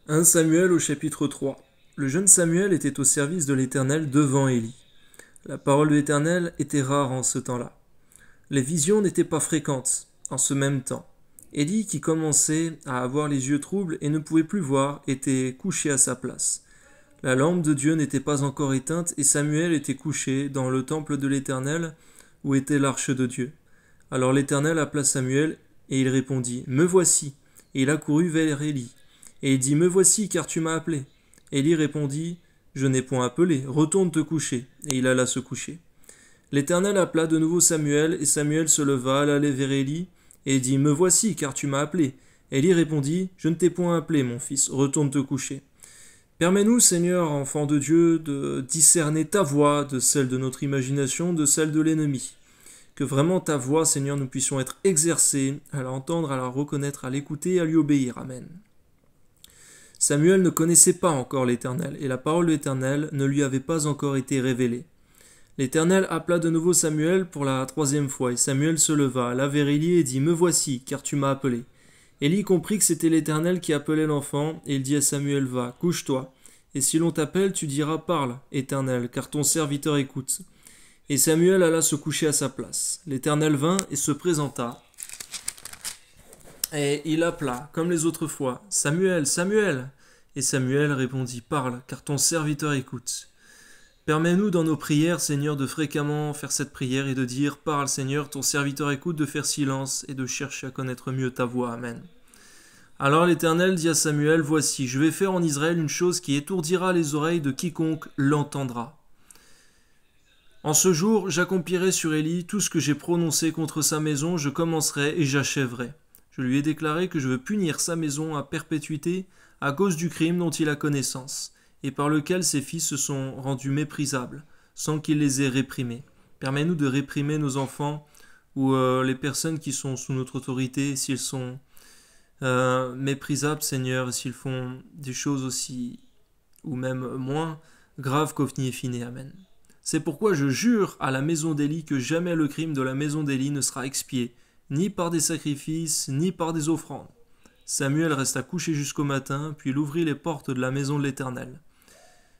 1 Samuel au chapitre 3. Le jeune Samuel était au service de l'Éternel devant Élie. La parole de l'Éternel était rare en ce temps-là. Les visions n'étaient pas fréquentes en ce même temps. Élie, qui commençait à avoir les yeux troubles et ne pouvait plus voir, était couché à sa place. La lampe de Dieu n'était pas encore éteinte et Samuel était couché dans le temple de l'Éternel où était l'arche de Dieu. Alors l'Éternel appela Samuel et il répondit « Me voici ». Et il accourut vers Élie. Et il dit « Me voici, car tu m'as appelé ». Élie répondit « Je n'ai point appelé, retourne te coucher. » Et il alla se coucher. L'Éternel appela de nouveau Samuel, et Samuel se leva, alla vers Élie, et dit « Me voici, car tu m'as appelé. » Élie répondit « Je ne t'ai point appelé, mon fils, retourne te coucher. » Permets-nous, Seigneur, enfant de Dieu, de discerner ta voix de celle de notre imagination, de celle de l'ennemi. Que vraiment ta voix, Seigneur, nous puissions être exercés, à l'entendre, à la reconnaître, à l'écouter et à lui obéir. Amen. Samuel ne connaissait pas encore l'Éternel, et la parole de l'Éternel ne lui avait pas encore été révélée. L'Éternel appela de nouveau Samuel pour la 3e fois, et Samuel se leva, alla vers Élie et dit « Me voici, car tu m'as appelé. » Élie comprit que c'était l'Éternel qui appelait l'enfant, et il dit à Samuel « Va, couche-toi, et si l'on t'appelle, tu diras « Parle, Éternel, car ton serviteur écoute. » Et Samuel alla se coucher à sa place. L'Éternel vint et se présenta, et il appela, comme les autres fois, « Samuel, Samuel !» Et Samuel répondit, « Parle, car ton serviteur écoute. » Permets-nous dans nos prières, Seigneur, de fréquemment faire cette prière et de dire « Parle, Seigneur, ton serviteur écoute », de faire silence et de chercher à connaître mieux ta voix. Amen. Alors l'Éternel dit à Samuel, « Voici, je vais faire en Israël une chose qui étourdira les oreilles de quiconque l'entendra. En ce jour, j'accomplirai sur Élie tout ce que j'ai prononcé contre sa maison, je commencerai et j'achèverai. Je lui ai déclaré que je veux punir sa maison à perpétuité à cause du crime dont il a connaissance, et par lequel ses fils se sont rendus méprisables, sans qu'il les ait réprimés. Permets-nous de réprimer nos enfants ou les personnes qui sont sous notre autorité, s'ils sont méprisables, Seigneur, s'ils font des choses aussi, ou même moins, graves qu'Ophni et Phiné. Amen. C'est pourquoi je jure à la maison d'Élie que jamais le crime de la maison d'Élie ne sera expié, ni par des sacrifices, ni par des offrandes. Samuel resta couché jusqu'au matin, puis il ouvrit les portes de la maison de l'Éternel.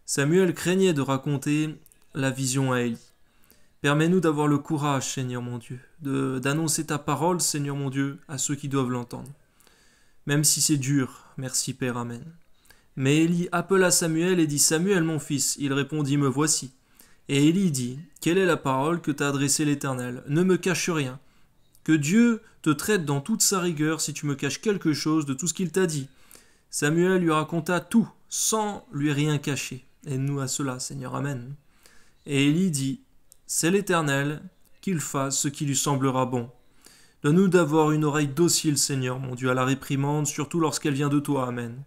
Samuel craignait de raconter la vision à Élie. Permets-nous d'avoir le courage, Seigneur mon Dieu, d'annoncer ta parole, Seigneur mon Dieu, à ceux qui doivent l'entendre. Même si c'est dur, merci Père, Amen. Mais Élie appela Samuel et dit « Samuel, mon fils », il répondit « Me voici ». Et Élie dit « Quelle est la parole que t'a adressée l'Éternel ? Ne me cache rien. Que Dieu te traite dans toute sa rigueur si tu me caches quelque chose de tout ce qu'il t'a dit. » Samuel lui raconta tout, sans lui rien cacher. Aide-nous à cela, Seigneur, Amen. Et Élie dit « C'est l'Éternel, qu'il fasse ce qui lui semblera bon. Donne-nous d'avoir une oreille docile, Seigneur, mon Dieu, à la réprimande, surtout lorsqu'elle vient de toi, Amen. »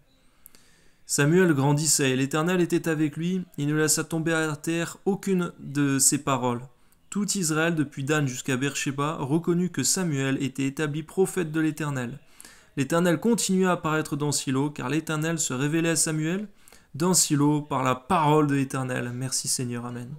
Samuel grandissait, et l'Éternel était avec lui, il ne laissa tomber à terre aucune de ses paroles. Tout Israël, depuis Dan jusqu'à Beersheba, reconnut que Samuel était établi prophète de l'Éternel. L'Éternel continua à apparaître dans Silo, car l'Éternel se révélait à Samuel dans Silo par la parole de l'Éternel. Merci Seigneur, Amen.